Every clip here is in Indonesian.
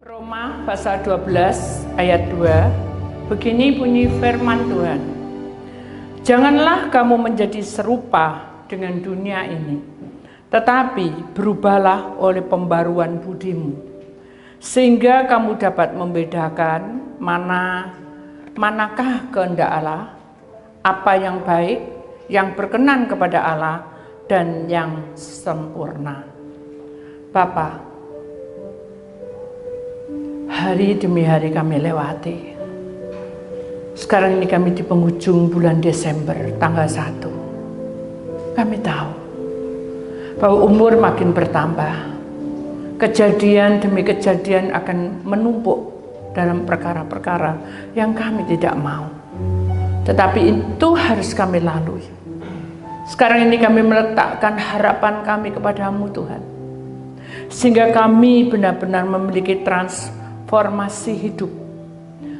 Roma pasal 12 ayat 2, begini bunyi firman Tuhan. Janganlah kamu menjadi serupa dengan dunia ini, tetapi berubahlah oleh pembaruan budimu, sehingga kamu dapat membedakan manakah kehendak Allah, apa yang baik, yang berkenan kepada Allah, dan yang sempurna. Bapa, hari demi hari kami lewati. Sekarang ini kami di penghujung bulan Desember, tanggal 1. Kami tahu bahwa umur makin bertambah. Kejadian demi kejadian akan menumpuk dalam perkara-perkara yang kami tidak mau. Tetapi itu harus kami lalui. Sekarang ini kami meletakkan harapan kami kepadamu Tuhan. Sehingga kami benar-benar memiliki transformasi hidup,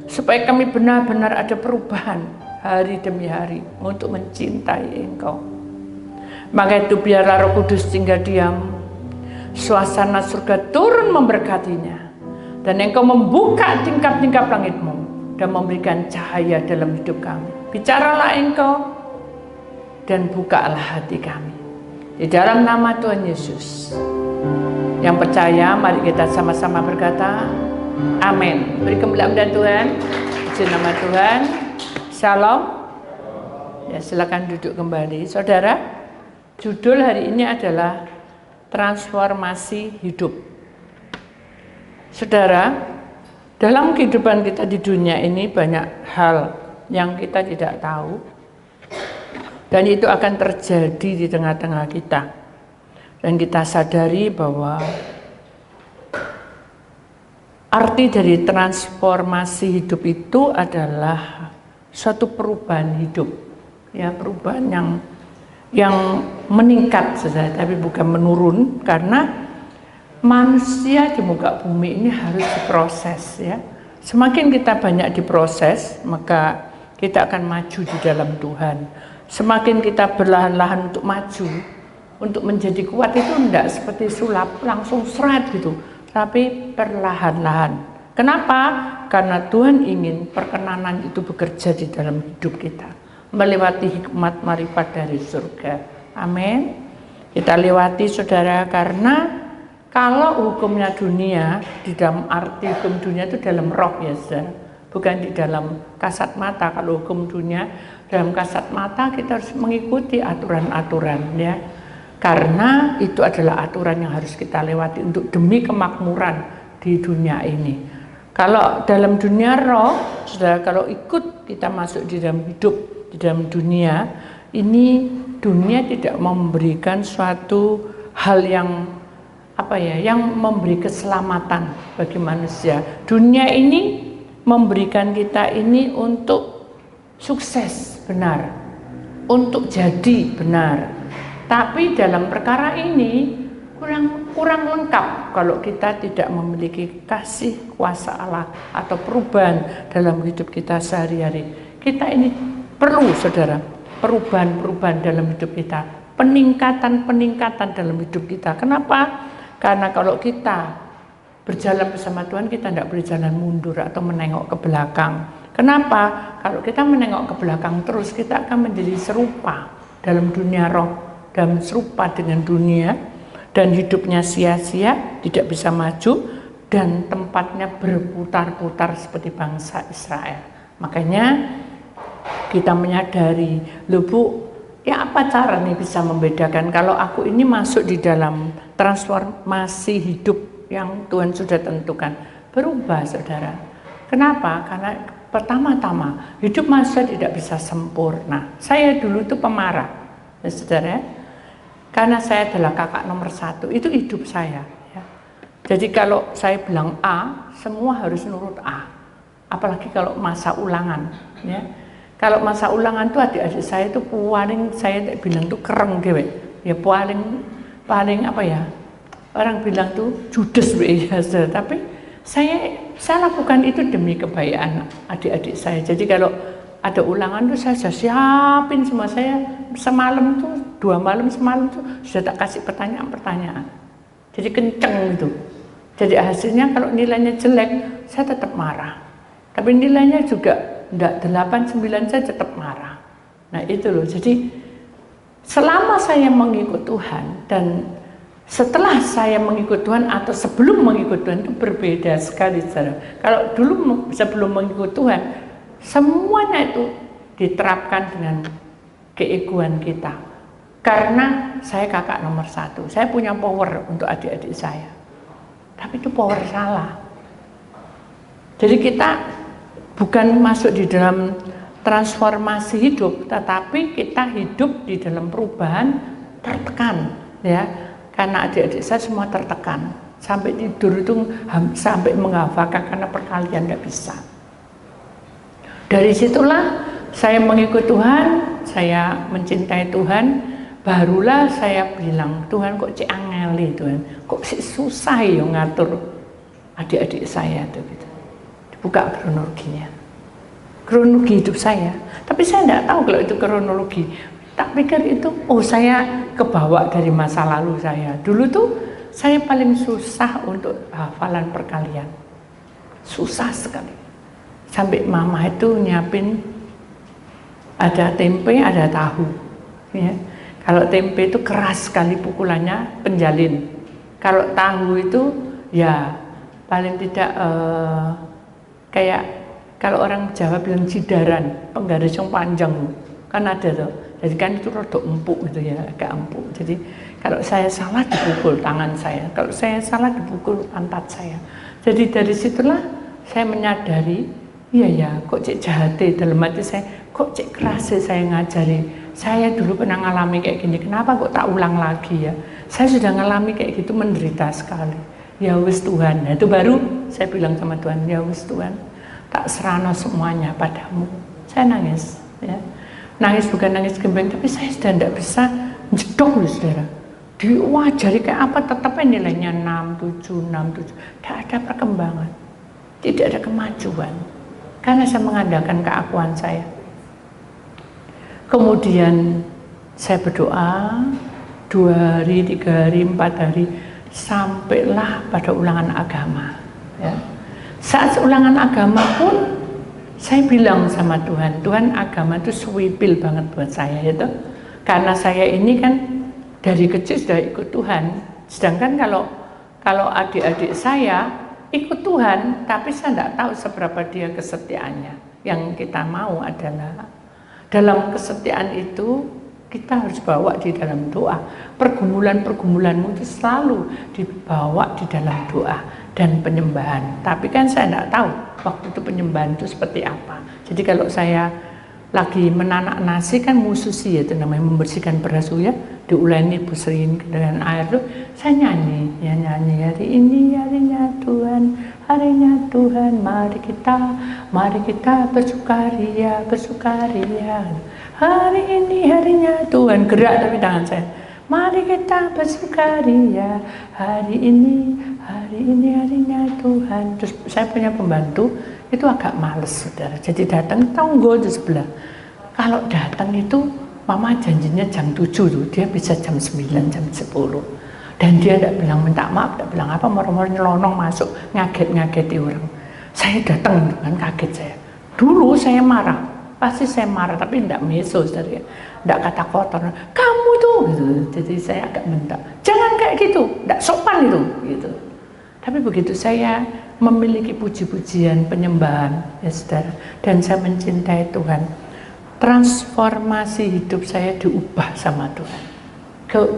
supaya kami benar-benar ada perubahan hari demi hari untuk mencintai Engkau. Maka itu biarlah Roh Kudus tinggal diam, suasana surga turun memberkatinya, dan Engkau membuka tingkap-tingkap langitmu dan memberikan cahaya dalam hidup kami. Bicaralah Engkau dan bukalah hati kami, di dalam nama Tuhan Yesus. Yang percaya, mari kita sama-sama berkata, amin. Beri kemuliaan Tuhan, puji nama Tuhan. Shalom. Ya, silakan duduk kembali. Saudara, judul hari ini adalah transformasi hidup. Saudara, dalam kehidupan kita di dunia ini banyak hal yang kita tidak tahu, dan itu akan terjadi di tengah-tengah kita. Dan kita sadari bahwa arti dari transformasi hidup itu adalah suatu perubahan hidup, ya, perubahan yang meningkat saja, tapi bukan menurun, karena manusia di muka bumi ini harus diproses, ya. Semakin kita banyak diproses, maka kita akan maju di dalam Tuhan. Semakin kita berlahan-lahan untuk maju, untuk menjadi kuat itu tidak seperti sulap langsung seret gitu, tapi perlahan-lahan. Kenapa? Karena Tuhan ingin perkenanan itu bekerja di dalam hidup kita, melewati hikmat marifat dari surga. Amin. Kita lewati saudara, karena kalau hukumnya dunia, di dalam arti hukum dunia itu dalam roh, ya saudara, bukan di dalam kasat mata. Kalau hukum dunia dalam kasat mata, kita harus mengikuti aturan-aturan, ya. Karena itu adalah aturan yang harus kita lewati untuk demi kemakmuran di dunia ini. Kalau dalam dunia roh, saudara, kalau ikut kita masuk di dalam hidup, di dalam dunia ini, dunia tidak memberikan suatu hal yang yang memberi keselamatan bagi manusia. Dunia ini memberikan kita ini untuk sukses benar, untuk jadi benar. Tapi dalam perkara ini kurang lengkap kalau kita tidak memiliki kasih kuasa Allah atau perubahan dalam hidup kita sehari-hari. Kita ini perlu, saudara, perubahan dalam hidup kita, peningkatan dalam hidup kita. Kenapa? Karena kalau kita berjalan bersama Tuhan, kita tidak berjalan mundur atau menengok ke belakang. Kenapa? Kalau kita menengok ke belakang terus, kita akan menjadi serupa dalam dunia roh, dan serupa dengan dunia, dan hidupnya sia-sia, tidak bisa maju, dan tempatnya berputar-putar seperti bangsa Israel. Makanya kita menyadari, loh Bu, ya apa cara nih bisa membedakan kalau aku ini masuk di dalam transformasi hidup yang Tuhan sudah tentukan? Berubah, saudara. Kenapa? Karena pertama-tama hidup manusia tidak bisa sempurna. Saya dulu itu pemarah, ya, saudara. Karena saya adalah kakak nomor 1, itu hidup saya, ya. Jadi kalau saya bilang A, semua harus nurut A. Apalagi kalau masa ulangan, ya. Kalau masa ulangan tuh adik-adik saya itu paling, saya bilang tuh kereng dewe, ya, paling orang bilang tuh judes, ya, tapi saya lakukan itu demi kebaikan adik-adik saya. Jadi kalau ada ulangan tuh saya sudah siapin semua, saya semalam tuh 2 malam semalam tuh sudah tak kasih pertanyaan-pertanyaan. Jadi kenceng gitu. Jadi hasilnya kalau nilainya jelek, saya tetap marah. Tapi nilainya juga enggak 8, 9, saya tetap marah. Nah itu loh, jadi selama saya mengikut Tuhan dan setelah saya mengikut Tuhan atau sebelum mengikut Tuhan itu berbeda sekali. Kalau dulu sebelum mengikut Tuhan, semuanya itu diterapkan dengan keegoan kita. Karena saya kakak nomor 1, saya punya power untuk adik-adik saya. Tapi itu power salah. Jadi kita bukan masuk di dalam transformasi hidup, tetapi kita hidup di dalam perubahan tertekan, ya. Karena adik-adik saya semua tertekan, sampai tidur itu sampai menghafalkan karena perkalian nggak bisa. Dari situlah saya mengikut Tuhan, saya mencintai Tuhan, barulah saya bilang, Tuhan kok cek angeli Tuhan, kok susah ya ngatur adik-adik saya tuh gitu. Dibuka kronologinya, kronologi hidup saya, tapi saya nggak tahu kalau itu kronologi. Tak pikir itu, oh saya kebawa dari masa lalu saya. Dulu tuh saya paling susah untuk hafalan perkalian, susah sekali. Sampai mama itu nyiapin ada tempe, ada tahu. Ya. Kalau tempe itu keras sekali pukulannya, penjalin. Kalau tahu itu ya paling tidak kayak kalau orang Jawa bilang cidaran, penggaris yang panjang, kan ada tuh. Jadi kan itu rada empuk gitu ya, agak empuk. Jadi kalau saya salah dipukul tangan saya, kalau saya salah dipukul pantat saya. Jadi dari situlah saya menyadari, iya ya, kok cek jahat dalam hati saya, kok cek keras saya ngajari. Saya dulu pernah ngalami kayak gini, kenapa kok tak ulang lagi ya? Saya sudah ngalami kayak gitu, menderita sekali. Ya wis Tuhan, nah, itu baru saya bilang sama Tuhan, ya wis Tuhan, tak serahno semuanya padamu. Saya nangis, ya. Nangis bukan nangis gembeng, tapi saya sudah tidak bisa jedok loh saudara. Diwajari kayak apa, tetapnya nilainya 6, 7, 6, 7. Tidak ada perkembangan, tidak ada kemajuan. Karena saya mengandalkan keakuan saya. Kemudian saya berdoa 2 hari, 3 hari, 4 hari, sampailah pada ulangan agama. Ya. Saat ulangan agama pun, saya bilang sama Tuhan, Tuhan agama itu swibil banget buat saya itu. Karena saya ini kan dari kecil sudah ikut Tuhan. Sedangkan kalau adik-adik saya ikut Tuhan, tapi saya tidak tahu seberapa dia kesetiaannya. Yang kita mau adalah dalam kesetiaan itu kita harus bawa di dalam doa. Pergumulan-pergumulanmu itu selalu dibawa di dalam doa dan penyembahan. Tapi kan saya tidak tahu waktu itu penyembahan itu seperti apa. Jadi kalau saya lagi menanak nasi kan mususi ya, itu namanya membersihkan beras ya, diuleni buserin dengan air tuh, saya nyanyi, ya nyanyi, hari ini harinya Tuhan, mari kita bersukaria, hari ini harinya Tuhan, gerak tapi tangan saya, mari kita bersukaria, hari ini harinya Tuhan. Terus saya punya pembantu itu agak males saudara, jadi datang tonggo di sebelah. Kalau datang itu mama janjinya jam 7 tuh, dia bisa jam 9, jam 10. Dan dia tidak bilang minta maaf, tidak bilang apa, moro-moro nyelonong masuk, ngaget-ngageti orang. Saya datang dengan kaget saya. Dulu saya marah, pasti saya marah, tapi tidak meso saudara, tidak kata kotor. Kamu tuh, gitu. Jadi saya agak bentak. Jangan kayak gitu, tidak sopan itu, gitu. Tapi begitu saya memiliki puji-pujian penyembahan, ya saudara, dan saya mencintai Tuhan, transformasi hidup saya diubah sama Tuhan.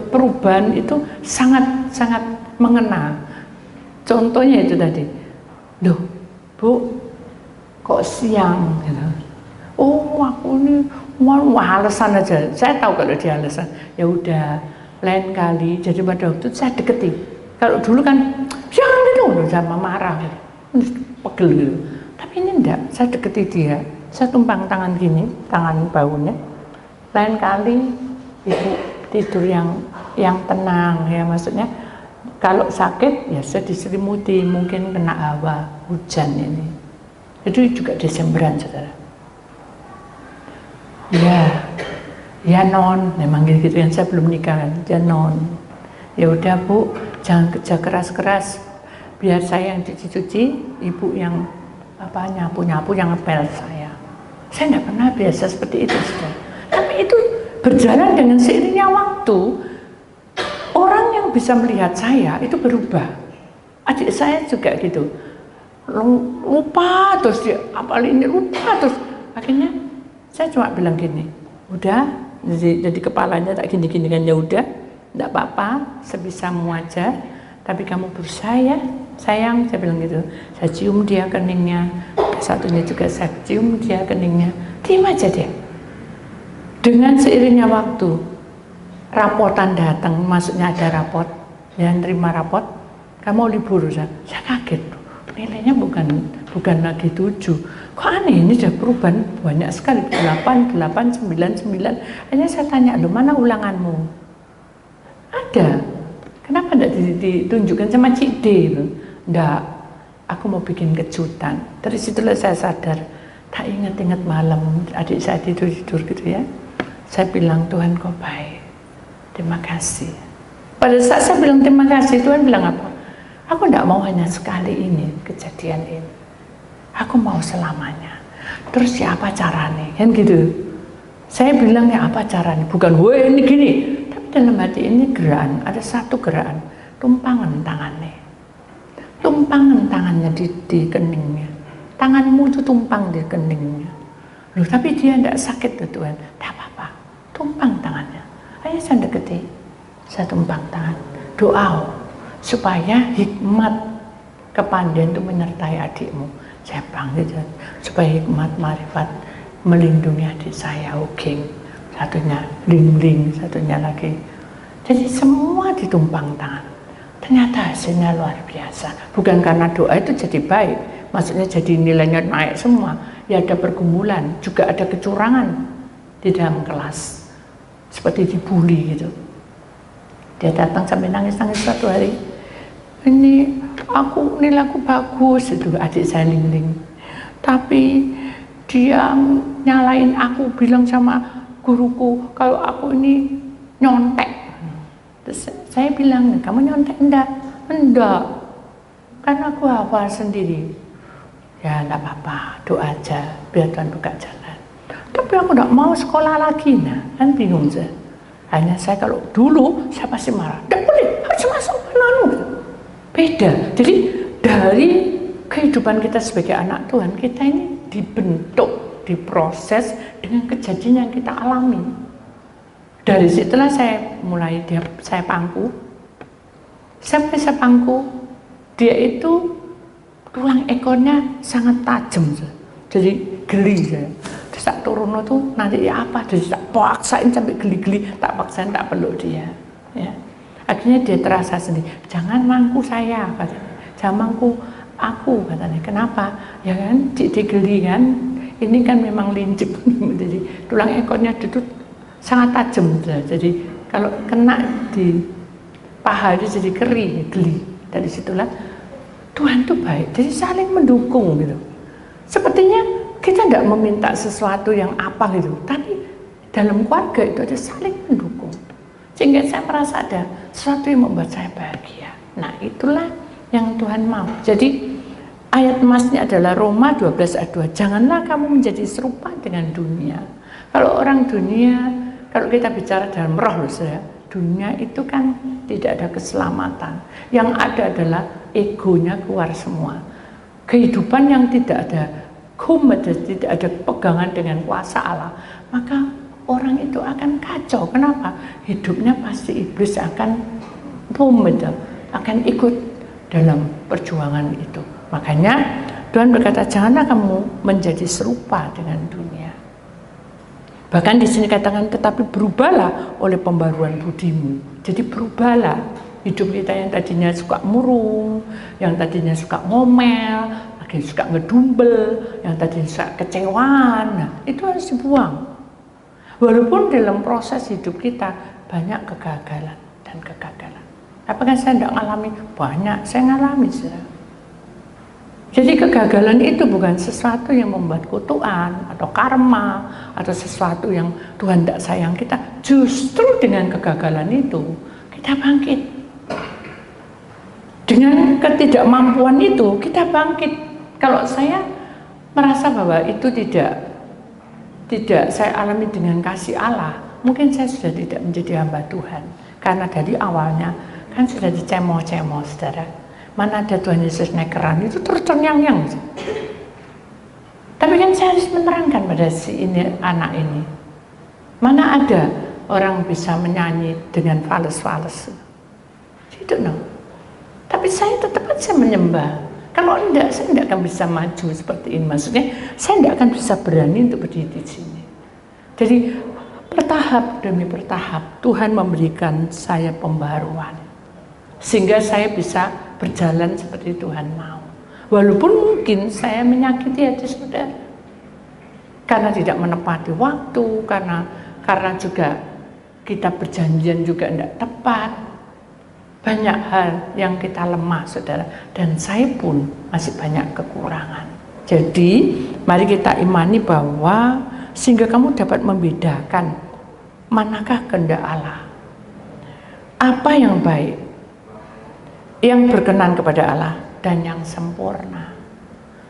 Perubahan itu sangat-sangat mengena. Contohnya itu tadi, loh Bu, kok siang? Gitu. Oh aku ini mau alasan aja. Saya tahu kalau dia alasan. Ya udah, lain kali. Jadi pada waktu itu saya deketi. Kalau dulu kan jangan gitu, udah sama marah, gitu. Pegel gitu. Tapi ini enggak. Saya deketi dia. Saya tumpang tangan gini, tangan baunya. Lain kali ibu tidur yang tenang ya, maksudnya kalau sakit ya saya diselimuti, mungkin kena hawa hujan ini. Itu juga Desemberan saudara. Ya non, memang gitu yang saya belum nikah kan, ya non. Ya udah Bu, jangan kerja keras-keras, biar saya yang cuci-cuci, ibu yang nyapu-nyapu, yang ngepel saya. Saya tidak pernah biasa seperti itu, saudara. Tapi itu berjalan dengan seiringnya waktu. Orang yang bisa melihat saya itu berubah. Adik saya juga gitu, lupa terus dia apalagi ini lupa terus. Akhirnya saya cuma bilang gini, udah, jadi kepalanya tak gini-gini kan, ya udah, tidak apa-apa, sebisamu aja. Tapi kamu berusaha ya, sayang, saya bilang gitu. Saya cium dia keningnya, satunya juga saya cium dia keningnya. Terima aja dia. Dengan seiringnya waktu, rapotan datang, maksudnya ada rapot, ya nerima rapot, kamu libur, saya kaget. Nilainya bukan lagi 7. Kok aneh, ini sudah perubahan banyak sekali, 8, 9, 9. Akhirnya saya tanya, loh mana ulanganmu? Ada. Kenapa tidak ditunjukkan sama Cik D? Enggak, aku mau bikin kejutan. Dari situlah saya sadar, tak ingat-ingat malam adik saya tidur gitu ya. Saya bilang, Tuhan kau baik, terima kasih. Pada saat saya bilang terima kasih, Tuhan bilang apa? Aku tidak mau hanya sekali ini, kejadian ini. Aku mau selamanya. Terus ya apa caranya? Kan gitu. Saya bilang ya apa caranya? Bukan, wah ini gini. Dalam hati ini gerakan, ada satu gerakan, tumpangan tangannya. Tumpangan tangannya di keningnya. Tanganmu itu tumpang di keningnya. Loh, tapi dia tidak sakit tuh Tuhan. Tidak apa-apa, tumpang tangannya. Ayo saya deketi, saya tumpang tangan. Doa supaya hikmat kepandian itu menyertai adikmu. Saya panggil supaya hikmat marifat melindungi adik saya, Ogeng. Satunya Ling-Ling, satunya lagi. Jadi semua ditumpang tangan. Ternyata hasilnya luar biasa. Bukan karena doa itu jadi baik, maksudnya jadi nilainya naik semua. Ya ada pergumulan, juga ada kecurangan di dalam kelas. Seperti dibully gitu. Dia datang sampai nangis-nangis suatu hari. Ini nilai aku bagus, itu adik saya Ling-Ling. Tapi dia nyalain aku, bilang sama guruku kalau aku ini nyontek. Terus saya bilang, kamu nyontek? Enggak, kan aku hafal sendiri. Ya enggak apa-apa, doa aja biar Tuhan buka jalan. Tapi aku enggak mau sekolah lagi, nah kan bingung saya. Hanya saya kalau dulu saya pasti marah, enggak boleh, harus masuk lalu. Beda. Jadi dari kehidupan kita sebagai anak Tuhan, kita ini dibentuk, diproses dengan kejadian yang kita alami. Dari situlah saya mulai saya pangku. Sampai saya pangku, dia itu tulang ekornya sangat tajam, jadi geli saya. Terus tak turun tuh nanti ya apa? Jadi tak paksain sampai geli-geli, tak paksain, tak peluk dia. Ya. Akhirnya dia terasa sendiri. Jangan mangku saya, katanya. Jangan mangku aku, katanya. Kenapa? Ya kan, digeli kan. Ini kan memang lincip, jadi tulang ekornya itu sangat tajam, jadi kalau kena di paha itu jadi geli. Dari situlah Tuhan itu baik, jadi saling mendukung gitu. Sepertinya kita tidak meminta sesuatu yang apa gitu, tapi dalam keluarga itu ada saling mendukung, sehingga saya merasa ada sesuatu yang membuat saya bahagia. Nah itulah yang Tuhan mau. Jadi ayat emasnya adalah Roma 12 ayat 2. Janganlah kamu menjadi serupa dengan dunia. Kalau orang dunia, kalau kita bicara dalam roh, dunia itu kan tidak ada keselamatan. Yang ada adalah egonya keluar semua. Kehidupan yang tidak ada tidak ada pegangan dengan kuasa Allah, maka orang itu akan kacau. Kenapa? Hidupnya pasti iblis akan ikut dalam perjuangan itu. Makanya Tuhan berkata, janganlah kamu menjadi serupa dengan dunia. Bahkan di sini katakan, tetapi berubahlah oleh pembaruan budimu. Jadi berubahlah hidup kita yang tadinya suka murung, yang tadinya suka ngomel, lagi suka ngedumbel, yang tadinya suka kecewaan. Nah, itu harus dibuang. Walaupun dalam proses hidup kita banyak kegagalan dan kegagalan. Apakah saya tidak ngalami? Banyak, saya ngalami. Jadi kegagalan itu bukan sesuatu yang membuat kutukan atau karma atau sesuatu yang Tuhan tidak sayang kita. Justru dengan kegagalan itu kita bangkit. Dengan Dengan ketidakmampuan itu kita bangkit. Kalau saya merasa bahwa itu tidak saya alami dengan kasih Allah, mungkin saya sudah tidak menjadi hamba Tuhan. Karena dari awalnya kan sudah dicemo-cemo, saudara. Mana ada Tuhan Yesus naik keran itu terus cengyang-nyang. Tapi kan saya harus menerangkan pada si ini, anak ini. Mana ada orang bisa menyanyi dengan fales-fales. Tidak, no. Tapi saya tetap aja menyembah. Kalau enggak, saya enggak akan bisa maju seperti ini. Maksudnya, saya enggak akan bisa berani untuk berdiri di sini. Jadi, bertahap demi bertahap, Tuhan memberikan saya pembaruan. Sehingga saya bisa berjalan seperti Tuhan mau. Walaupun mungkin saya menyakiti hati saudara. Karena tidak menepati waktu, karena juga kita berjanjian juga tidak tepat. Banyak hal yang kita lemah, saudara. Dan saya pun masih banyak kekurangan. Jadi, mari kita imani bahwa sehingga kamu dapat membedakan manakah kehendak Allah. Apa yang baik, yang berkenan kepada Allah, dan yang sempurna.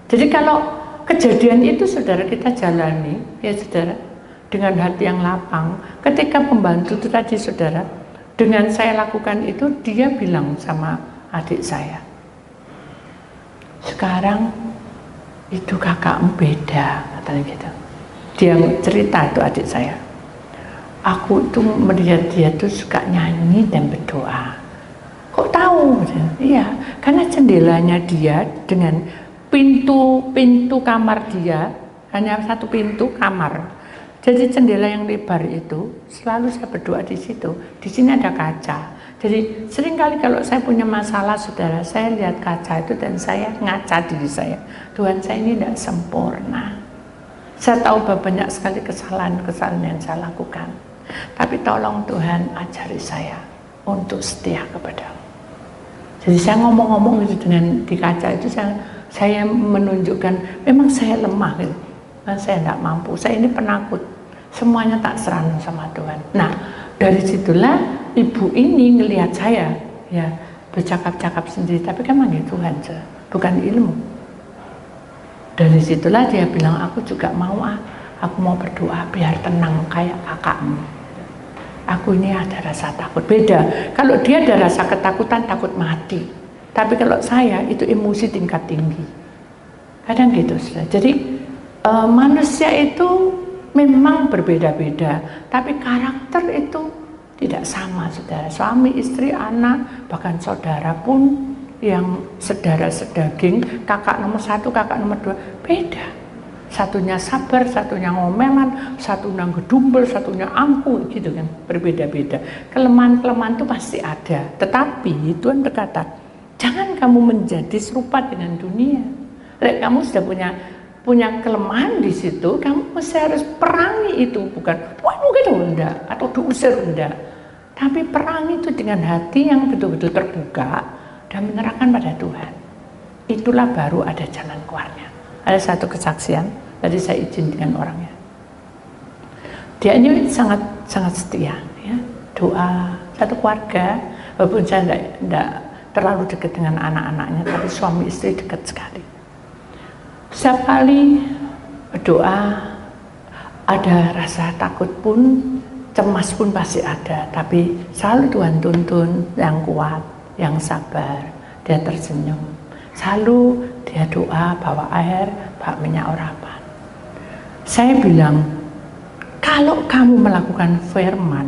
Jadi kalau kejadian itu saudara kita jalani, ya saudara, dengan hati yang lapang. Ketika pembantu itu tadi saudara, dengan saya lakukan itu, dia bilang sama adik saya, sekarang itu kakakmu beda, katanya gitu. Dia cerita itu adik saya, aku itu melihat dia tuh suka nyanyi dan berdoa. Kok tahu? Iya, karena jendelanya dia dengan pintu kamar dia hanya satu pintu kamar. Jadi jendela yang lebar itu selalu saya berdoa di situ. Di sini ada kaca. Jadi seringkali kalau saya punya masalah, saudara, saya lihat kaca itu dan saya ngaca diri saya. Tuhan, saya ini tidak sempurna. Saya tahu bahwa banyak sekali kesalahan-kesalahan yang saya lakukan. Tapi tolong Tuhan ajari saya untuk setia kepadamu. Jadi saya ngomong-ngomong gitu dengan di kaca itu saya menunjukkan memang saya lemah gitu. Saya tidak mampu, saya ini penakut. Semuanya tak serahkan sama Tuhan. Nah, dari situlah ibu ini ngelihat saya, ya bercakap-cakap sendiri, tapi kan manggil Tuhan, bukan ilmu. Dari situlah dia bilang, aku juga mau aku mau berdoa biar tenang kayak kakakmu. Aku ini ada rasa takut, beda. Kalau dia ada rasa ketakutan, takut mati. Tapi kalau saya itu emosi tingkat tinggi. Kadang gitu, saudara. Jadi manusia itu memang berbeda-beda, tapi karakter itu tidak sama, saudara. Suami, istri, anak, bahkan saudara pun yang saudara sedaging, kakak nomor 1, kakak nomor 2, beda. Satunya sabar, satunya ngomelan, satunya gedumbel, satunya angkuh, gitu kan, berbeda-beda. Kelemahan-kelemahan itu pasti ada, tetapi Tuhan berkata, jangan kamu menjadi serupa dengan dunia. Kamu sudah punya kelemahan di situ, kamu mesti harus perangi itu, bukan wah gitu enggak, atau diusir enggak, tapi perangi itu dengan hati yang betul-betul terbuka dan menyerahkan pada Tuhan. Itulah baru ada jalan keluarnya. Ada satu kesaksian, tadi saya izin dengan orangnya. Dia ini sangat setia, ya, doa satu keluarga, walaupun saya enggak terlalu dekat dengan anak-anaknya, tapi suami istri dekat sekali. Setiap kali berdoa, ada rasa takut pun, cemas pun pasti ada, tapi selalu Tuhan tuntun yang kuat, yang sabar, dia tersenyum. Selalu dia doa, bawa air, bawa minyak urapan. Saya bilang, kalau kamu melakukan firman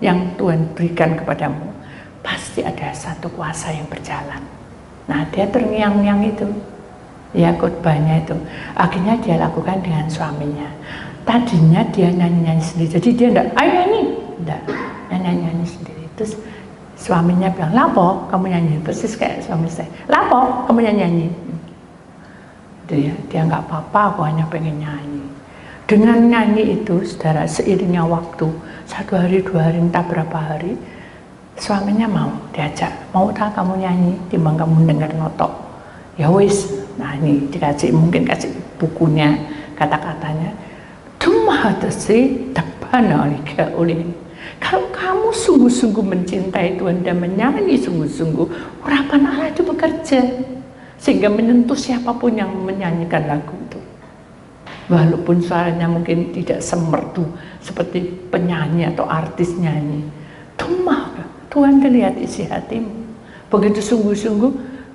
yang Tuhan berikan kepadamu, pasti ada satu kuasa yang berjalan. Nah, dia terngiang-ngiang itu. Ya, khotbahnya itu akhirnya dia lakukan dengan suaminya. Tadinya dia nyanyi-nyanyi sendiri, jadi dia enggak nyanyi, enggak, nyanyi sendiri. Terus suaminya bilang, lapo kamu nyanyi, persis kayak suami saya, lapo kamu nyanyi. Dia enggak apa-apa, aku hanya pengen nyanyi. Dengan nyanyi itu, saudara, seiringnya waktu, 1 hari, 2 hari, entah berapa hari, suaminya mau diajak, mau tak kamu nyanyi, timbang kamu dengar notok. Ya wis, nah ini mungkin kasih bukunya, kata-katanya. Cuma sih dapana oleh Kalau kamu sungguh-sungguh mencintai Tuhan dan menyayangi sungguh-sungguh, urapan Allah itu bekerja sehingga menyentuh siapapun yang menyanyikan lagu itu. Walaupun suaranya mungkin tidak semerdu seperti penyanyi atau artis nyanyi, Tuhan lihat isi hatimu. Begitu sungguh-sungguh,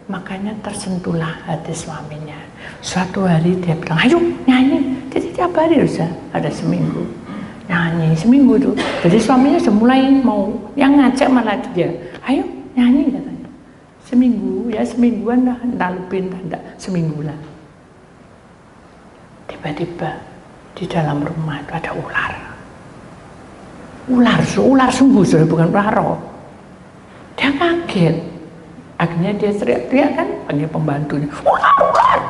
makanya tersentuhlah hati suaminya. Suatu hari dia bilang, ayo nyanyi. Jadi tiap hari ada seminggu nyanyi, seminggu tuh. Jadi suaminya sudah mulai mau, yang ngajak malah dia, ayo nyanyi katanya. Seminggu, ya semingguan lah, entah lebih entah enggak, seminggu lah. Tiba-tiba di dalam rumah itu ada ular. Ular sungguh sudah bukan pelaro. Dia kaget. Akhirnya dia teriak-teriak kan, panggil pembantunya, ular.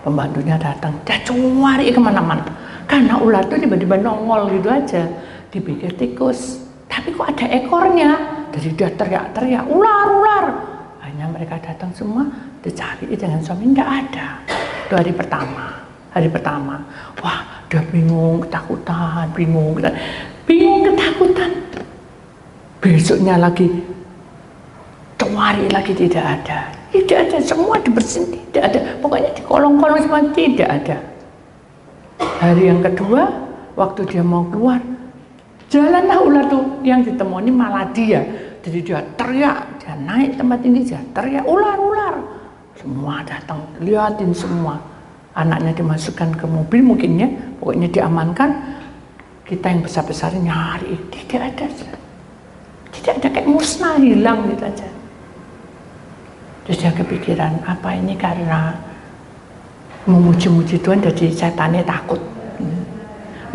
Pembantunya datang, dia cari kemana-mana. Karena ular itu tiba-tiba nongol gitu aja, dipikir tikus, tapi kok ada ekornya. Jadi dia teriak-teriak, ular. Akhirnya mereka datang semua, dicari dengan suami, tidak ada. Itu hari pertama. Wah, dia bingung, ketakutan. Besoknya lagi, cari lagi tidak ada, semua dibersihin, tidak ada. Pokoknya di kolong-kolong semua tidak ada. Hari yang kedua, waktu dia mau keluar, jalanlah ular tuh, yang ditemui malah dia. Jadi dia teriak, dia naik tempat tinggi, dia teriak, ular. Semua datang, liatin semua. Anaknya dimasukkan ke mobil mungkinnya, pokoknya diamankan. Kita yang besar-besar nyari, tidak ada, kayak musnah, hilang gitu aja. Terus dia kepikiran, apa ini karena memuji-muji Tuhan jadi setannya takut.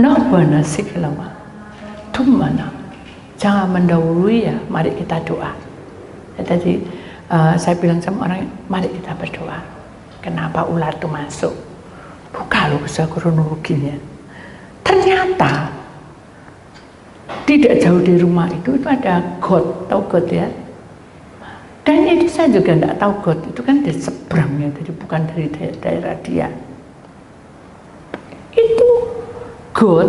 Nah, benar sih lama. Tuh mana? Jangan mendahului ya, mari kita doa. Jadi saya bilang sama orang, mari kita berdoa. Kenapa ular itu masuk? Buka loh bisa kronologinya. Ternyata tidak jauh dari rumah itu ada got, tahu got ya? Dan itu saya juga tidak tahu got itu kan di seberangnya, jadi bukan dari daerah dia. Itu got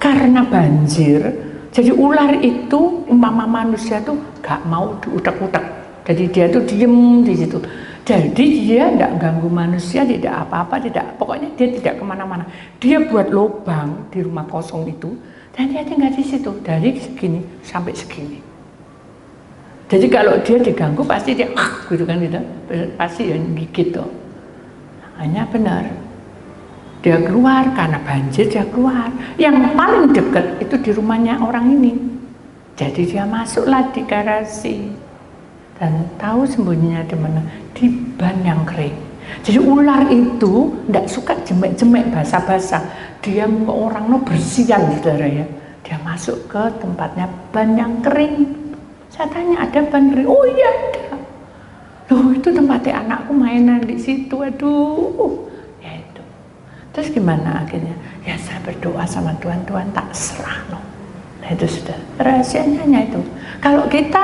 karena banjir, jadi ular itu umpama manusia tuh gak mau diutak-utak, jadi dia tuh diem di situ. Jadi dia tidak ganggu manusia, tidak apa-apa, pokoknya dia tidak kemana-mana. Dia buat lubang di rumah kosong itu, dan dia tinggal di situ dari segini sampai segini. Jadi kalau dia diganggu pasti dia gitu kan gitu, pasti ya gigit tuh. Hanya benar, dia keluar karena banjir, dia keluar. Yang paling dekat itu di rumahnya orang ini. Jadi dia masuklah di garasi dan tahu sembunyinya di mana, di ban yang kering. Jadi ular itu tidak suka jemek-jemek basah-basah. Dia ke orang no bersihan saudara ya. Dia masuk ke tempatnya ban yang kering. Saya tanya, ada ban kering? Oh iya ada. Loh itu tempatnya anakku mainan di situ, aduh. Ya itu. Terus gimana akhirnya? Ya saya berdoa sama Tuhan, Tuhan tak serah no. Nah itu sudah, rahasianya itu. Kalau kita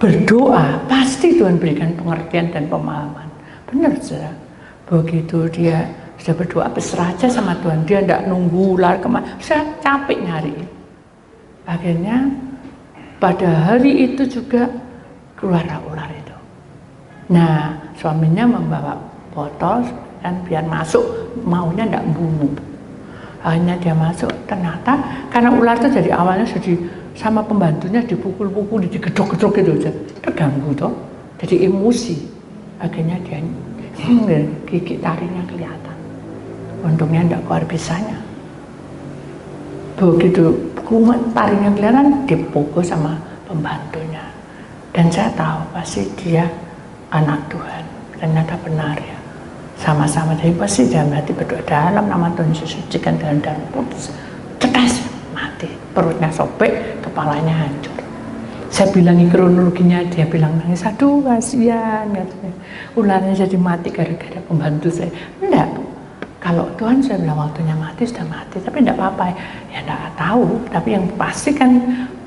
berdoa, pasti Tuhan berikan pengertian dan pemahaman. Benar saudara. Begitu dia sudah berdoa, berserah aja sama Tuhan. Dia tidak nunggu ular kemana, saya capek nyari. Akhirnya pada hari itu juga keluarlah ular itu. Nah, suaminya membawa botol kan biar masuk, maunya tidak bunuh. Akhirnya dia masuk, ternyata karena ular itu dari awalnya jadi sama pembantunya dipukul-pukul, digedok-gedok gitu aja, terganggu toh, jadi emosi. Akhirnya dia gigi taringnya kelihatan. Untungnya tidak keluar bisanya. Begitu kumat taringnya kelihatan, dipukul sama pembantunya. Dan saya tahu pasti dia anak Tuhan. Ternyata benar ya. Sama-sama jadi pasti dia mati berdoa dalam nama Tuhan Yesus, sucikan dengan darah putus. Cetas mati, perutnya sobek, kepalanya hancur. Saya bilangi kronologinya, dia bilang nangis, aduh kasihan katanya. Ularnya jadi mati gara-gara pembantu saya. Enggak, kalau Tuhan saya bilang waktunya mati sudah mati, tapi enggak apa-apa. Ya enggak tahu, tapi yang pasti kan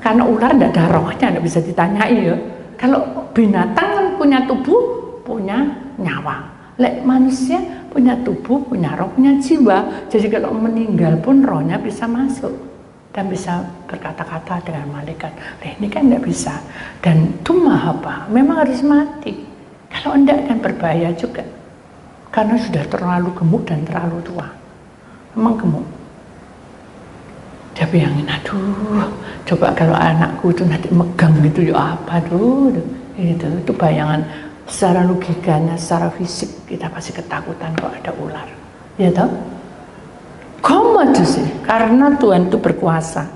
karena ular enggak ada rohnya, enggak bisa ditanyai ya. Kalau binatang kan punya tubuh, punya nyawa. Lek manusia punya tubuh, punya roh, punya jiwa. Jadi kalau meninggal pun rohnya bisa masuk. dan bisa berkata-kata dengan malaikat. Ini kan tidak bisa. Dan Tuhan apa? Memang harus mati. Kalau enggak kan berbahaya juga. Karena sudah terlalu gemuk dan terlalu tua. Memang gemuk. Dia bayangin, aduh, coba kalau anakku itu nanti megang gitu, ya apa tuh, itu bayangan secara logikanya, secara fisik kita pasti ketakutan kalau ada ular, ya toh? Kamu aja sih, karena Tuhan itu berkuasa,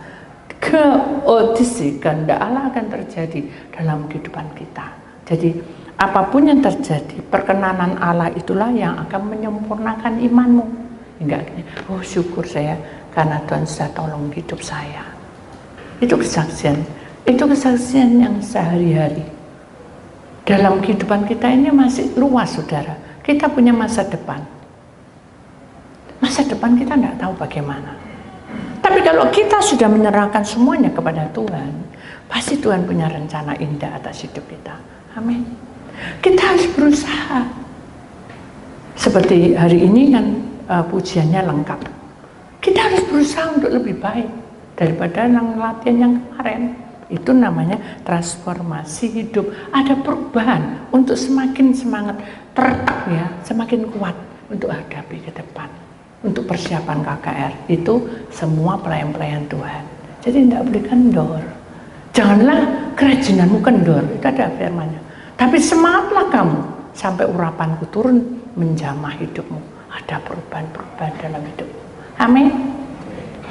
kehendak Allah akan terjadi dalam kehidupan kita. Jadi apapun yang terjadi, perkenanan Allah itulah yang akan menyempurnakan imanmu. Enggak, oh syukur saya karena Tuhan sudah tolong hidup saya. Itu kesaksian yang sehari-hari. Dalam kehidupan kita ini masih luas, saudara. Kita punya masa depan. Masa depan kita tidak tahu bagaimana. Tapi kalau kita sudah menyerahkan semuanya kepada Tuhan, pasti Tuhan punya rencana indah atas hidup kita. Amin. Kita harus berusaha. Seperti hari ini kan pujiannya lengkap. Kita harus berusaha untuk lebih baik daripada yang latihan yang kemarin. Itu namanya transformasi hidup. Ada perubahan untuk semakin semangat, ya, semakin kuat untuk hadapi ke depan. Untuk persiapan KKR itu semua pelayan-pelayan Tuhan. Jadi tidak boleh kendor. Janganlah kerajinanmu kendor. Itu ada firman-Nya. Tapi semangatlah kamu sampai urapanku turun menjamah hidupmu. Ada perubahan-perubahan dalam hidupmu. Amin.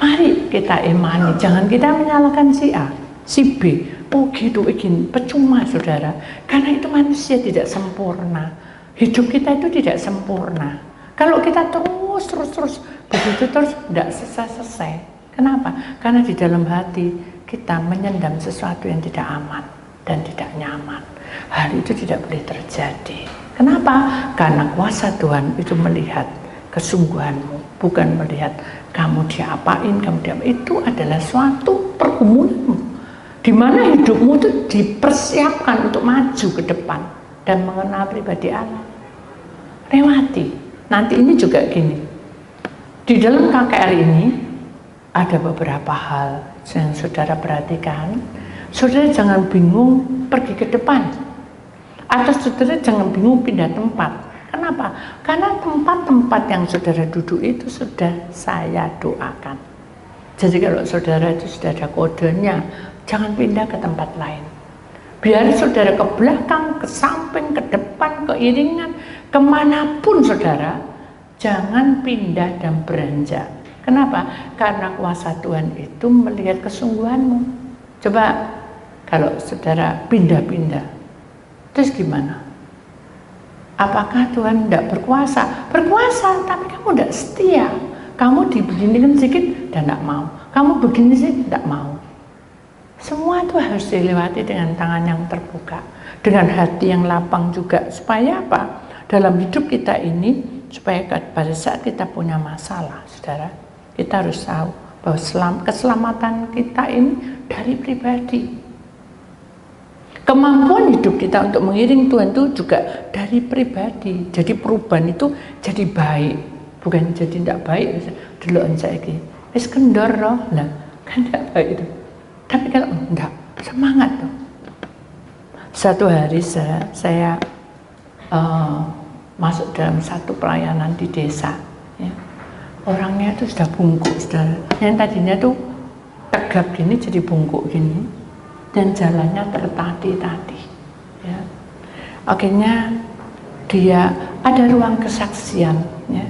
Mari kita imani, jangan kita menyalahkan si A, si B. Oh gitu, begini, percuma saudara. Karena itu manusia tidak sempurna. Hidup kita itu tidak sempurna. Kalau kita terus begitu terus tidak selesai. Kenapa? Karena di dalam hati kita menyendam sesuatu yang tidak aman dan tidak nyaman. Hal itu tidak boleh terjadi. Kenapa? Karena kuasa Tuhan itu melihat kesungguhanmu, bukan melihat kamu diapain, itu adalah suatu pergumulanmu, di mana hidupmu itu dipersiapkan untuk maju ke depan dan mengenal pribadi Allah. Lewati. Nanti ini juga gini, di dalam KKR ini ada beberapa hal yang saudara perhatikan. Saudara jangan bingung pergi ke depan, atau saudara jangan bingung pindah tempat. Kenapa? Karena tempat-tempat yang saudara duduk itu sudah saya doakan. Jadi kalau saudara itu sudah ada kodenya, jangan pindah ke tempat lain. Biar saudara ke belakang, ke samping, ke depan, ke iringan, kemanapun saudara, jangan pindah dan beranjak. Kenapa? Karena kuasa Tuhan itu melihat kesungguhanmu. Coba kalau saudara pindah-pindah, terus gimana? Apakah Tuhan tidak berkuasa? Berkuasa, tapi kamu tidak setia. Kamu dibeginikan sedikit dan tidak mau. Kamu begini sedikit tidak mau. Semua itu harus dilewati dengan tangan yang terbuka, dengan hati yang lapang juga. Supaya apa? Dalam hidup kita ini, supaya pada saat kita punya masalah, saudara, kita harus tahu bahwa keselamatan kita ini dari pribadi. Kemampuan hidup kita untuk mengiring Tuhan itu juga dari pribadi. Jadi perubahan itu jadi baik, bukan jadi tidak baik. Dulu saya ini, wis kendor loh, lah kan tidak baik itu. Tapi kalau enggak, semangat tuh. Satu hari saya masuk dalam satu pelayanan di desa, ya. Orangnya itu sudah bungkuk, saudara. Yang tadinya tuh tegap gini jadi bungkuk gini, dan jalannya tertati-tati, ya. Akhirnya dia ada ruang kesaksian, ya.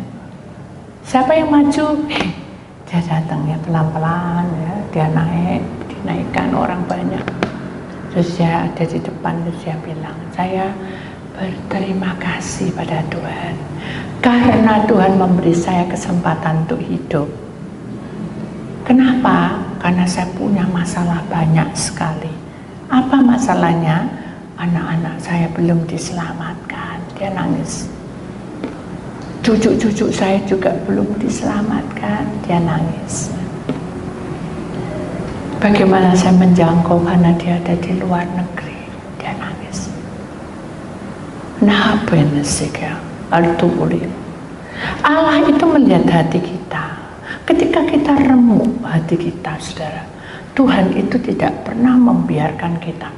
Siapa yang maju? Dia datang ya pelan-pelan, ya. Dia dinaikkan orang banyak. Terus saya ada di depan, terus saya bilang, saya berterima kasih pada Tuhan karena Tuhan memberi saya kesempatan untuk hidup. Kenapa? Karena saya punya masalah banyak sekali. Apa masalahnya? Anak-anak saya belum diselamatkan. Dia nangis. Cucu-cucu saya juga belum diselamatkan. Dia nangis. Bagaimana saya menjangkau karena dia ada di luar negeri? Dia nangis. Nah, benar sih ya. Allah itu melihat hati kita. Ketika kita remuk hati kita, saudara, Tuhan itu tidak pernah membiarkan kita.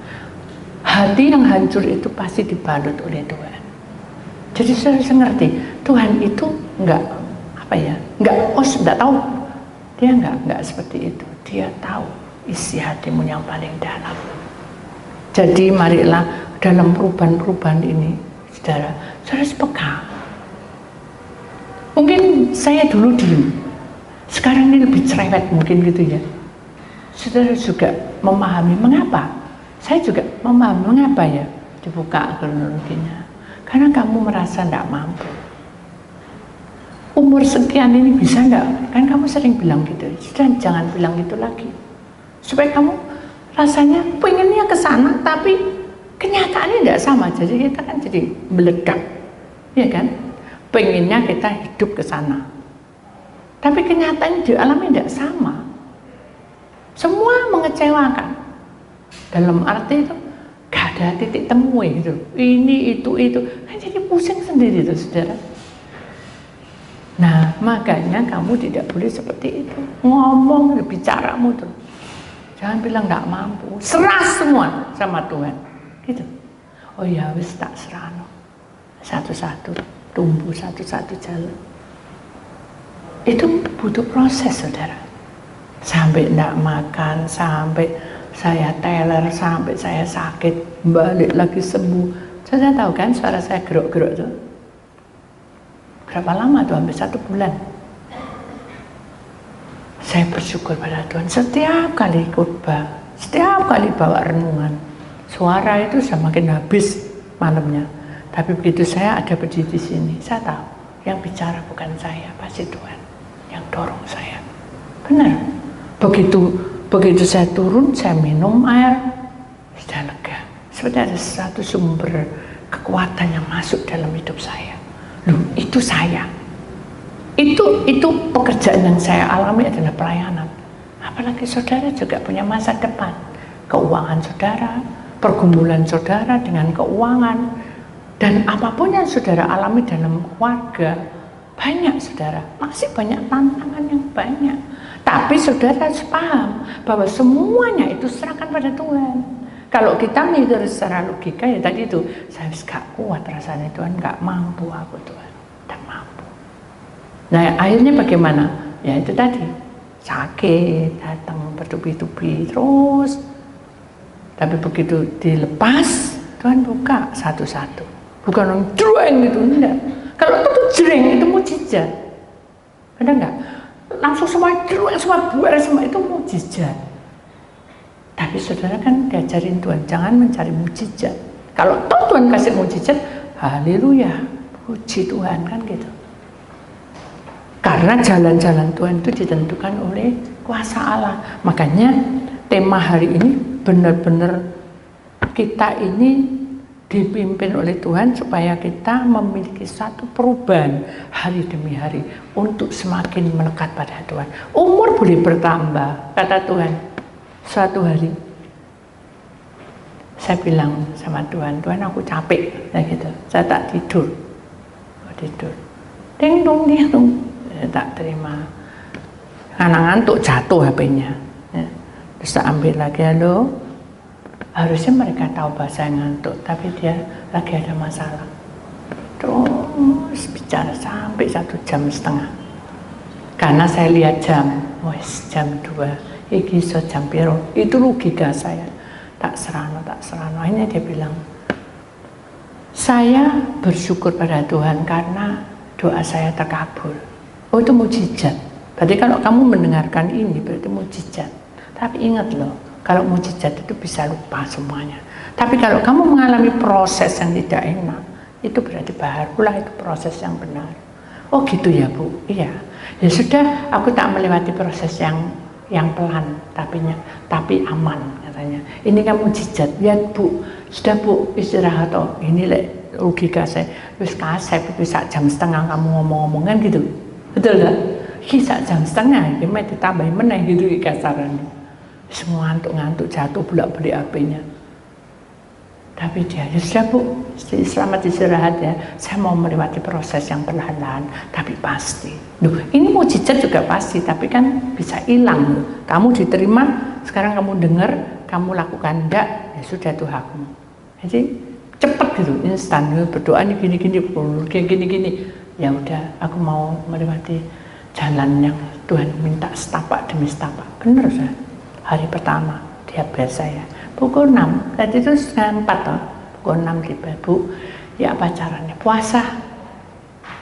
Hati yang hancur itu pasti dibalut oleh Tuhan. Jadi saya harus ngerti, Tuhan itu enggak tahu. Dia enggak seperti itu. Dia tahu isi hatimu yang paling dalam. Jadi marilah dalam perubahan-perubahan ini, saudara, harus peka. Mungkin saya dulu diem, sekarang ini lebih cerewet mungkin gitu ya. Saudara juga memahami mengapa. Saya juga memahami mengapa ya, dibuka kronologinya. Karena kamu merasa tidak mampu. Umur sekian ini bisa enggak? Kan kamu sering bilang gitu. Sudah jangan bilang itu lagi. Supaya kamu rasanya pengennya ke sana, tapi kenyataannya tidak sama. Jadi kita kan jadi meledak, ya kan? Pengennya kita hidup ke sana, tapi kenyataannya dialami tidak sama. Semua mengecewakan. Dalam arti itu gak ada titik temu gitu. Ini itu kan jadi pusing sendiri tuh, saudara. Nah, makanya kamu tidak boleh seperti itu. Ngomong, bicaramu tuh. Jangan bilang nggak mampu. Serah semua sama Tuhan. Gitu. Oh ya, wis tak serano. Satu-satu tumbuh, satu-satu jalan. Itu butuh proses, saudara. Sampai nggak makan, sampai saya teler, sampai saya sakit, balik lagi sembuh. Saya tahu kan suara saya gerok-gerok tuh. Berapa lama tuh? Hampir 1 bulan. Saya bersyukur pada Tuhan. Setiap kali khotbah, setiap kali bawa renungan, suara itu semakin habis malamnya. Tapi begitu saya ada berdiri di sini, saya tahu yang bicara bukan saya, pasti Tuhan yang dorong saya. Benar. Begitu saya turun, saya minum air, sudah lega. Seperti ada satu sumber kekuatan yang masuk dalam hidup saya. Loh, itu saya. Itu pekerjaan yang saya alami adalah pelayanan. Apalagi saudara juga punya masa depan. Keuangan saudara, pergumulan saudara dengan keuangan, dan apapun yang saudara alami dalam keluarga, banyak saudara, masih banyak tantangan yang banyak. Tapi saudara harus paham bahwa semuanya itu serahkan pada Tuhan. Kalau kita mikir secara logika ya tadi itu, saya gak kuat rasanya Tuhan, gak mampu aku Tuhan, gak mampu. Nah akhirnya bagaimana? Ya itu tadi, sakit, datang bertubi-tubi terus. Tapi begitu dilepas, Tuhan buka satu-satu. Bukan orang jreng gitu, enggak. Kalau itu jreng itu mujizat. Ada enggak? Langsung semua jreng, semua buar, semua itu mujizat. Tapi saudara kan diajarin Tuhan, jangan mencari mujizat. Kalau Tuhan kasih mujizat, haleluya, puji Tuhan, kan gitu. Karena jalan-jalan Tuhan itu ditentukan oleh kuasa Allah. Makanya tema hari ini benar-benar kita ini dipimpin oleh Tuhan supaya kita memiliki satu perubahan hari demi hari untuk semakin melekat pada Tuhan. Umur boleh bertambah, kata Tuhan. Suatu hari saya bilang sama Tuhan, Tuhan aku capek, saya gitu. Saya tak tidur, ding dong, saya tak terima. Ngantuk jatuh HP-nya. Ya. Terus saya ambil lagi, halo. Harusnya mereka tahu bahasa yang ngantuk, tapi dia lagi ada masalah. Terus bicara sampai 1,5 jam. Karena saya lihat jam, wes jam 2. Iki so jam piro, itu logika saya. Tak serano. Akhirnya dia bilang, saya bersyukur pada Tuhan karena doa saya terkabul. Oh itu mujizat. Berarti kalau kamu mendengarkan ini berarti mujizat. Tapi ingat loh, kalau mujizat itu bisa lupa semuanya. Tapi kalau kamu mengalami proses yang tidak enak, itu berarti barulah itu proses yang benar. Oh gitu ya Bu, iya. Ya sudah, aku tak melewati proses yang pelan, tapi aman katanya. Ini kan mujizat. Ya Bu, sudah Bu istirahat toh. Ini logika saya. Wis kasep itu 1,5 jam kamu ngomong-ngomongan gitu. Betul gak? Ini 1,5 jam ini mah ditambahin meneh gitu kasarannya. Semua ngantuk-ngantuk jatuh bolak-balik HP-nya. Tapi dia, ya sudah Bu, selamat istirahat ya. Saya mau melewati proses yang perlahan-lahan, tapi pasti. Duh, ini mukjizat juga pasti, tapi kan bisa hilang. Kamu diterima, sekarang kamu dengar, kamu lakukan enggak, ya sudah tuh hakmu. Jadi cepet gitu, instan. Berdoa nih gini. Ya udah, aku mau melewati jalan yang Tuhan minta setapak demi setapak. Bener saya. Hari pertama dia biasa ya. Pukul 6, tadi itu setengah 4 toh. Pukul 6 tiba, Bu, ya apa caranya? Puasa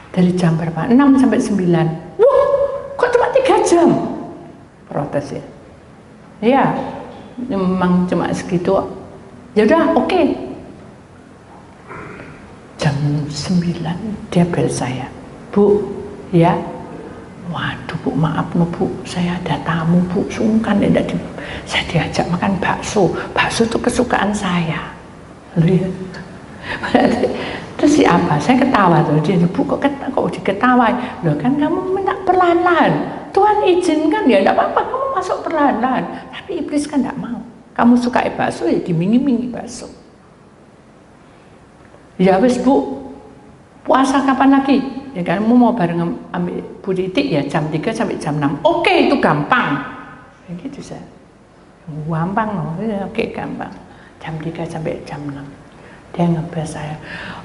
dari jam berapa? 6 sampai 9. Wah, kok cuma 3 jam? Protes ya. Iya, memang cuma segitu. Ya udah, oke. Jam 9 dia bel saya. Bu, ya. Waduh Bu, maaf no Bu, saya ada tamu Bu, sungkan ya, saya diajak makan bakso itu kesukaan saya. Lalu ya, terus siapa? Saya ketawa tuh, dia Bu kok diketawain? Loh kan kamu minta perlahan-lahan, Tuhan izinkan ya, enggak apa-apa kamu masuk perlahan-lahan, tapi iblis kan enggak mau. Kamu suka bakso ya dimingi-mingi bakso. Ya wis Bu, puasa kapan lagi? Ya kan, kamu mau bareng ambil Bu Titik ya jam 3 sampai jam 6. Oke, itu gampang. Ya gitu saya. Gampang loh. Ya, oke, gampang. Jam 3 sampai jam 6. Dia ngebahas saya.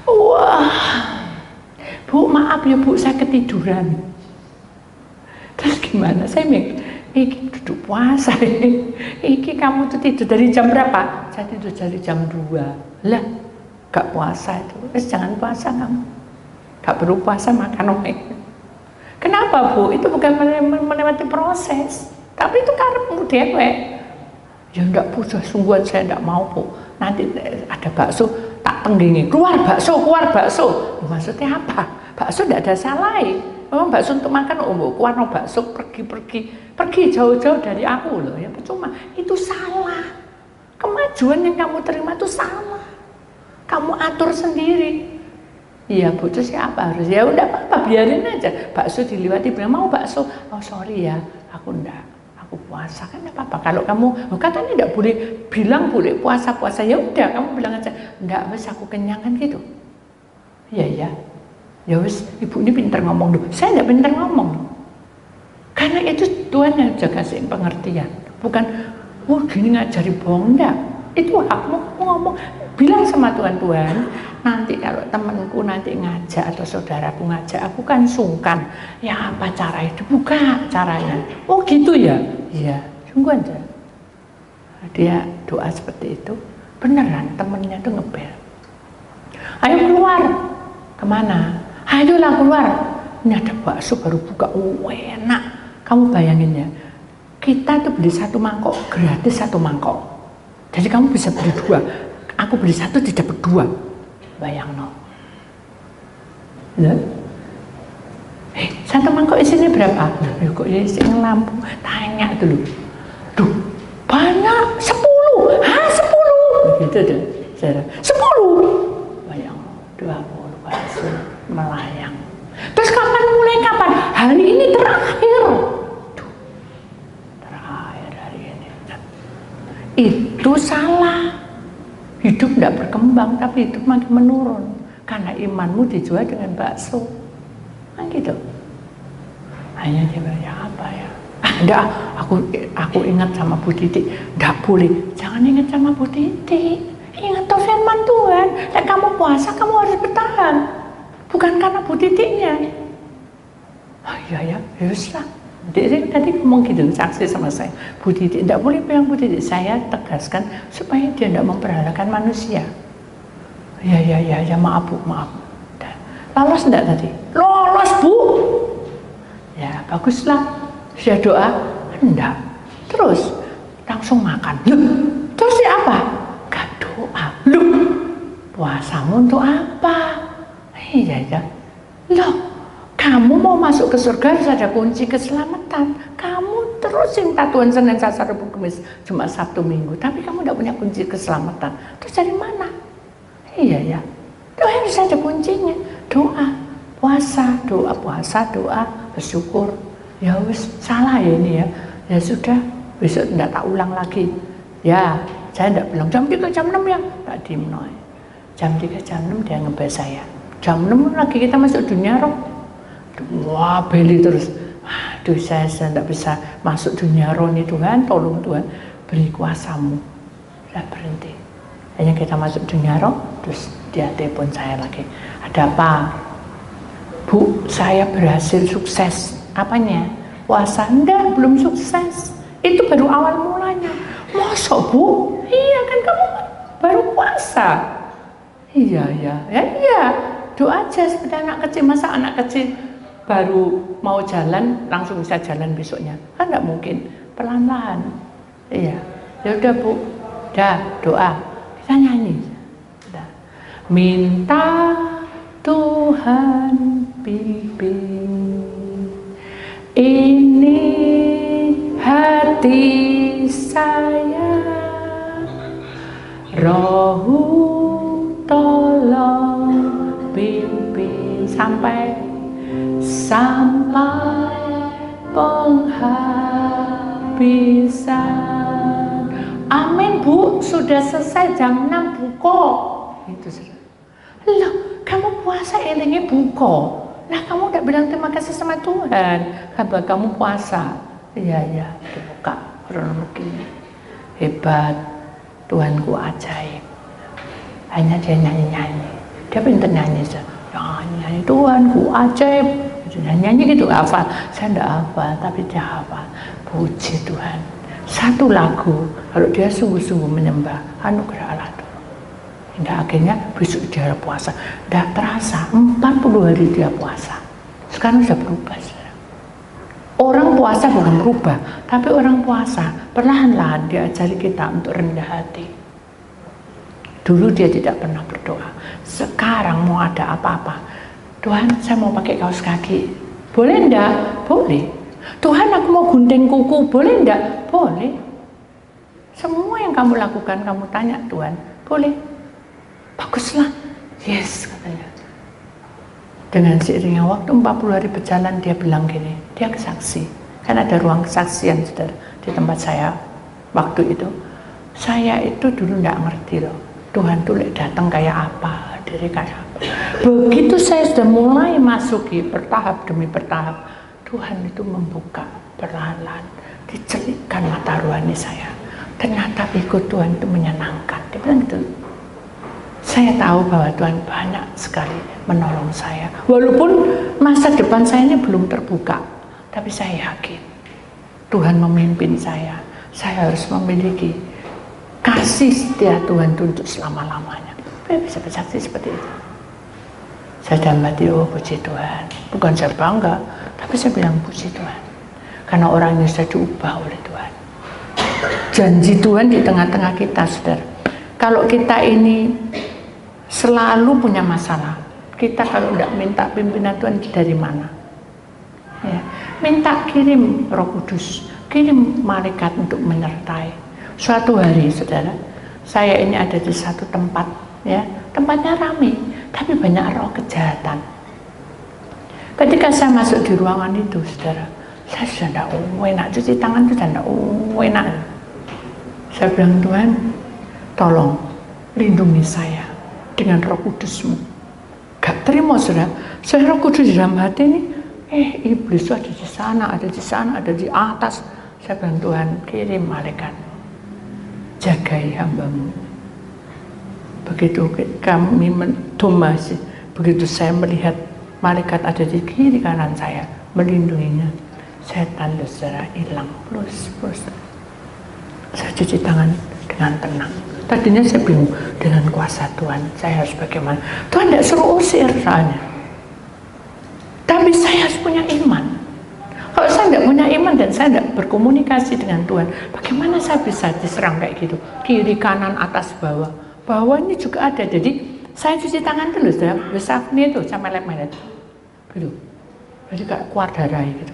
Wah. Bu, maaf ya Bu, saya ketiduran. Terus gimana? Saya mikir, iki duduk puasa ini. Iki kamu tuh tidur dari jam berapa? Saya tidur dari jam 2. Lah, gak puasa itu. Jangan puasa kamu. Gak perlu puasa makan oke. Kenapa Bu? Itu bukan melewati proses, tapi itu karepmu dewek. Ya enggak Bu, sungguhan saya enggak mau Bu. Nanti ada bakso tak tenggingi, keluar bakso. Maksudnya apa? Bakso enggak ada salah. Memang bakso untuk makan, keluar no bakso, pergi jauh-jauh dari aku loh. Ya percuma, itu salah. Kemajuan yang kamu terima itu salah. Kamu atur sendiri. Iya Bu, terus siapa harus? Ya udah apa-apa, biarin aja. Bakso dilewati, bilang mau bakso. Oh sorry ya, aku enggak. Aku puasa kan enggak apa-apa. Kalau kamu, katanya enggak boleh bilang boleh puasa. Ya udah, kamu bilang aja. Enggak, wes aku kenyang kan gitu. Iya. Ya wes, ibu ini pintar ngomong dulu. Saya enggak pintar ngomong. Karena itu Tuhan yang jaga kasih pengertian. Bukan, gini ngajari bohong, enggak. Itu hakmu ngomong. Bilang sama Tuhan, nanti kalau temanku nanti ngajak atau saudaraku ngajak, aku kan sungkan. Ya apa cara itu? Buka caranya. Oh gitu ya? Iya, sungguh aja. Dia doa seperti itu. Beneran temennya tuh ngebel. Ayo keluar. Kemana? Ayolah keluar. Ini ada bakso baru buka. Oh enak. Kamu bayangin ya. Kita tuh beli 1 mangkok, gratis 1 mangkok. Jadi kamu bisa beli 2. Aku beli 1 tidak berdua, bayang no. Ya. 1 mangkok isinya berapa? Loh, kok isinya lampu? Tanya dulu. Duh, banyak 10. Hah 10? Gitu deh. 10. Bayang 20 bakso melayang. Terus mulai kapan? Hari ini terakhir. Duh, terakhir hari ini. Itu salah. Hidup tidak berkembang, tapi hidup makin menurun karena imanmu dijual dengan bakso. Nah gitu. Hanya dia bilang, ya apa ya? Enggak, aku ingat sama Bu Titik. Enggak boleh, jangan ingat sama Bu Titik. Ingat toh firman Tuhan. Dan kamu puasa, kamu harus bertahan. Bukan karena Bu Titiknya. Iya ya, lah. Dia tadi ngomong gitu, saksi sama saya. Bu Titik, tidak boleh bilang Bu Titik. Saya tegaskan supaya dia tidak memperhalakan manusia. Ya, maaf Bu, maaf. Lolos enggak tadi? Lolos Bu. Ya, baguslah. Sudah doa? Enggak. Terus, langsung makan. Loh, terus ya apa? Gak doa. Loh, puasamu untuk apa? Iya. Loh, kamu mau masuk ke surga harus ada kunci keselamatan. Kamu terus cinta Tuhan Senin, Selasa, Rabu, Kamis, Jumat, Sabtu, Minggu. Tapi kamu tidak punya kunci keselamatan. Terus dari mana? Iya ya. Doa harus ada kuncinya. Doa, puasa, doa, bersyukur. Ya wis salah ya ini ya. Ya sudah, besok tidak tak ulang lagi. Ya Saya tidak bilang jam 3, jam 6 ya, tak diem noy. Jam 3, jam 6 dia ngebahas saya. Jam 6 lagi kita masuk dunia roh. Wah, beli terus. Aduh, saya tidak bisa masuk dunia roh nih Tuhan, tolong Tuhan, beri kuasamu. Saya berhenti. Hanya kita masuk dunia roh, terus dia telepon saya lagi. Ada apa? Bu, saya berhasil sukses. Apanya? Puasa? Enggak, belum sukses. Itu baru awal mulanya. Masa Bu? Iya kan kamu baru puasa. Iya. Doa aja seperti anak kecil. Masa anak kecil baru mau jalan langsung bisa jalan besoknya? Kan enggak mungkin. Pelan-pelan. Iya. Ya udah Bu. Dah doa. Kita nyanyi. Dah. Minta Tuhan pimpin. Ini hati saya, Rohmu tolong pimpin sampai penghabisan. Amin Bu, sudah selesai jam 6 buka. Itu sudah. Loh, kamu puasa elingnya buka. Nah, kamu udah bilang terima kasih sama Tuhan. Kabar kamu puasa. Iya, dibuka kronologinya. Hebat, Tuhanku ajaib. Hanya dia nyanyi-nyanyi. Dia pintar nyanyi. Nyanyi, Tuhanku ajaib. Nyanyi gitu, hafal. Saya enggak hafal, tapi dia hafal. Puji Tuhan. Satu lagu, kalau dia sungguh-sungguh menyembah, anugerah Allah Tuhan. Hingga akhirnya besok dia puasa. Tidak terasa, 40 hari dia puasa. Sekarang sudah berubah. Orang puasa bukan berubah, tapi orang puasa perlahan-lahan diajari kita untuk rendah hati. Dulu dia tidak pernah berdoa. Sekarang mau ada apa-apa, Tuhan saya mau pakai kaos kaki, boleh enggak? Boleh. Tuhan aku mau gunting kuku, boleh enggak? Boleh. Semua yang kamu lakukan, kamu tanya Tuhan, boleh. Baguslah, yes katanya. Dengan seiringnya waktu 40 hari berjalan, dia bilang gini, dia kesaksi. Kan ada ruang kesaksian saudara di tempat saya waktu itu. Saya itu dulu enggak ngerti loh, Tuhan tuh datang kayak apa, diri kayak apa. Begitu saya sudah mulai masuki bertahap demi bertahap, Tuhan itu membuka perlahan-lahan, dicelipkan mata rohani saya. Ternyata ikut Tuhan itu menyenangkan. Dia bilang gitu. Saya tahu bahwa Tuhan banyak sekali menolong saya. Walaupun masa depan saya ini belum terbuka, tapi saya yakin Tuhan memimpin saya. Saya harus memiliki kasih setia Tuhan untuk selama-lamanya. Saya bisa bersaksi seperti itu. Saya dalam hati, oh puji Tuhan. Bukan saya bangga, tapi saya bilang puji Tuhan. Karena orang ini sudah diubah oleh Tuhan. Janji Tuhan di tengah-tengah kita, saudara. Kalau kita ini selalu punya masalah, kita kalau tidak minta pimpinan Tuhan dari mana? Ya, minta kirim Roh Kudus, kirim malaikat untuk menyertai. Suatu hari, saudara, saya ini ada di satu tempat, ya, tempatnya ramai, tapi banyak roh kejahatan. Ketika saya masuk di ruangan itu, saudara, saya sudah tidak enak, cuci tangan itu sudah tidak enak. Saya bilang, Tuhan, tolong lindungi saya dengan Roh Kudus-Mu. Gak terima, saudara. Saya Roh Kudus di dalam hati ini, iblis itu ada di sana, ada di sana, ada di atas. Saya bilang, Tuhan, kirim malaikat, jagai hamba-Mu. Begitu kami mendomasi, begitu saya melihat malaikat ada di kiri kanan saya, melindunginya, setan saudara hilang, plus. Saya cuci tangan dengan tenang. Tadinya saya bingung, dengan kuasa Tuhan, saya harus bagaimana? Tuhan tidak suruh usir soalnya. Tapi saya harus punya iman. Kalau saya tidak punya iman dan saya tidak berkomunikasi dengan Tuhan, bagaimana saya bisa diserang kayak gitu? Kiri, kanan, atas, bawah. Bawah ini juga ada. Jadi saya cuci tangan dulu, sudah besar ini tuh, sampai melet gitu. Jadi kayak keluar darah gitu.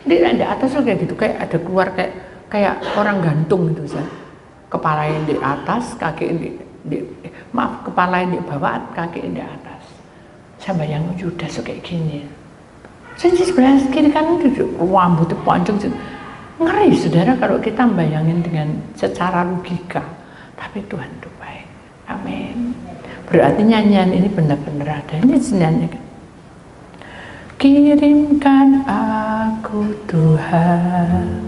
Di atas tuh kayak gitu, kayak ada keluar kayak orang gantung gitu, saya. Kepala yang di atas, kaki yang kepala yang di bawah, kaki yang di atas. Saya bayangin Yudas kayak gini. Saya sebelah kiri kanan itu rambutnya panjang, ngeri saudara kalau kita bayangin dengan secara logika. Tapi Tuhan itu baik. Amin. Berarti nyanyian ini benar-benar ada. Ini nyanyian. Kirimkan aku Tuhan,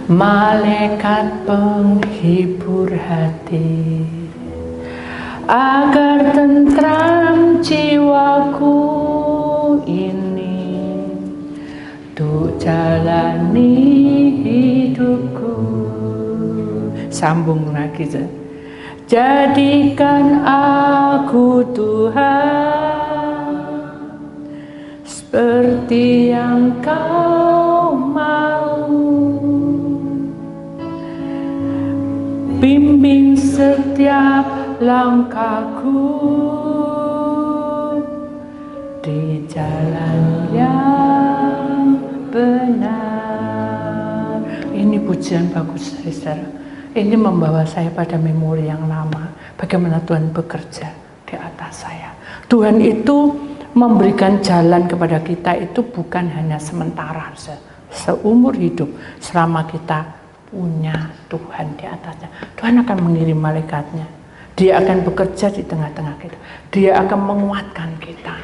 malaikat penghibur hati, agar tentram jiwaku ini, untuk jalani hidupku. Sambung lagi. Jadikan aku Tuhan seperti yang Kau mau, bimbing setiap langkahku di jalan yang benar. Ini pujian bagus, saudara. Ini membawa saya pada memori yang lama, bagaimana Tuhan bekerja di atas saya. Tuhan itu memberikan jalan kepada kita itu bukan hanya sementara, seumur hidup. Selama kita punya Tuhan di atasnya, Tuhan akan mengirim malaikatnya. Dia akan bekerja di tengah-tengah kita. Dia akan menguatkan kita.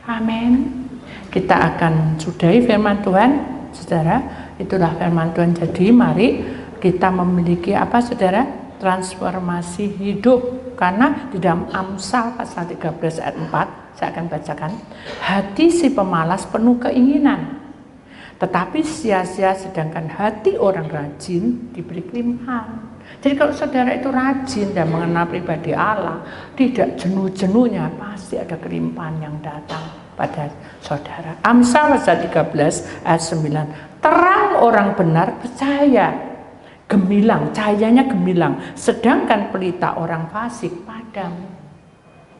Amin. Kita akan sudahi firman Tuhan, saudara. Itulah firman Tuhan. Jadi mari kita memiliki apa, saudara? Transformasi hidup. Karena di dalam Amsal pasal 13 ayat 4, saya akan bacakan. Hati si pemalas penuh keinginan, tetapi sia-sia, sedangkan hati orang rajin diberi kelimpahan. Jadi kalau saudara itu rajin dan mengenal pribadi Allah, tidak jenuh-jenuhnya, pasti ada kelimpahan yang datang pada saudara. Amsal pasal 13 ayat 9. Terang orang benar percaya, gemilang, cahayanya gemilang, sedangkan pelita orang fasik padam.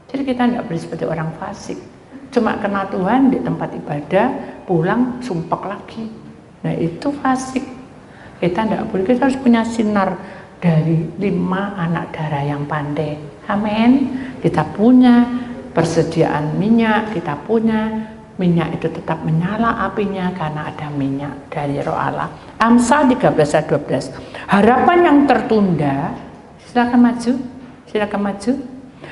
Jadi kita tidak boleh seperti orang fasik, cuma kenal Tuhan di tempat ibadah, pulang sumpek lagi. Nah itu fasik. Kita tidak boleh, kita harus punya sinar dari 5 anak darah yang pandai. Amin. Kita punya persediaan minyak, kita punya minyak itu tetap menyala apinya karena ada minyak dari Roh Allah. Amsal 13 ayat 12. Harapan yang tertunda, silakan maju, silakan maju.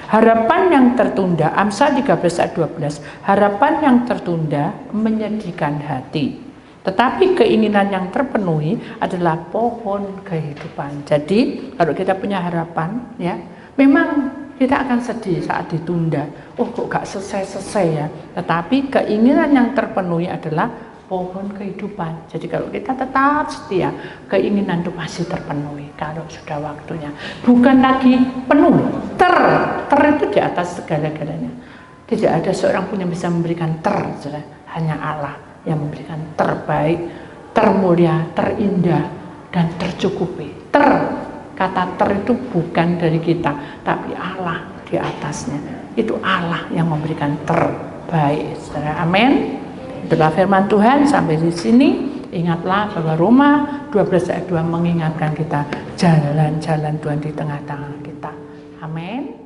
Harapan yang tertunda, Amsal 13 ayat 12. Harapan yang tertunda menyedihkan hati, tetapi keinginan yang terpenuhi adalah pohon kehidupan. Jadi kalau kita punya harapan, ya, memang kita akan sedih saat ditunda. Oh kok gak selesai-selesai ya. Tetapi keinginan yang terpenuhi adalah pohon kehidupan. Jadi kalau kita tetap setia, keinginan itu pasti terpenuhi kalau sudah waktunya. Bukan lagi penuh, ter itu di atas segala-galanya. Tidak ada seorang pun yang bisa memberikan hanya Allah yang memberikan terbaik, termulia, terindah, dan tercukupi. Kata itu bukan dari kita, tapi Allah di atasnya. Itu Allah yang memberikan terbaik. Saudara, amin. Itulah firman Tuhan. Sampai di sini, ingatlah bahwa Roma 12 ayat 2 mengingatkan kita jalan-jalan Tuhan di tengah-tengah kita. Amin.